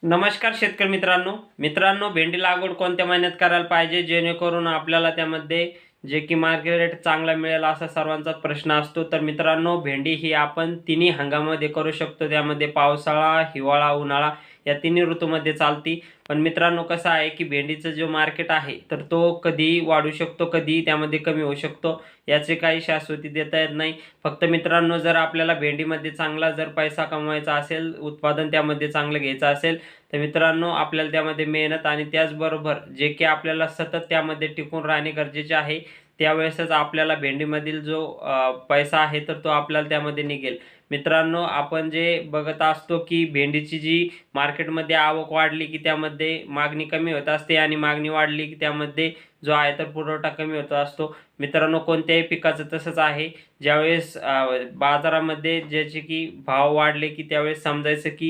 नमस्कार शेतकरी मित्रांनो भेंडी लागवड कोणत्या महिन्यात करायला पाहिजे जेणेकरून आपल्याला त्यामध्ये जे की मार्केट रेट चांगला मिळेल असा सर्वांचा प्रश्न असतो। तर मित्रांनो भेंडी ही आपण तिन्ही हंगामामध्ये करू शकतो, त्यामध्ये पावसाळा, हिवाळा, उन्हाळा या तिन्ही ऋतूमध्ये चालती। पण मित्रांनो कसं आहे की भेंडीचं जो मार्केट आहे तर तो कधीही वाढू शकतो, कधीही त्यामध्ये कमी होऊ शकतो, याची काही शाश्वती देता येत नाही। फक्त मित्रांनो जर आपल्याला भेंडीमध्ये चांगला जर पैसा कमवायचा असेल, उत्पादन त्यामध्ये चांगलं घ्यायचं असेल तर मित्रांनो आपल्याला त्यामध्ये मेहनत आणि त्याचबरोबर जे की आपल्याला सतत त्यामध्ये टिकून राहणे गरजेचे आहे। त्यावेळेसच आपल्याला भेंडीमधील जो पैसा आहे तर तो आपल्याला त्यामध्ये निघेल। मित्रांनो आपण जे बघत असतो की भेंडीची जी मार्केटमध्ये आवक वाढली की त्यामध्ये मागणी कमी होत असते आणि मागणी वाढली की त्यामध्ये जो आहे तर पुरवठा कमी होत असतो। मित्रांनो कोणत्याही पिकाचं तसंच आहे। ज्यावेळेस बाजारामध्ये ज्याचे की भाव वाढले की त्यावेळेस समजायचं की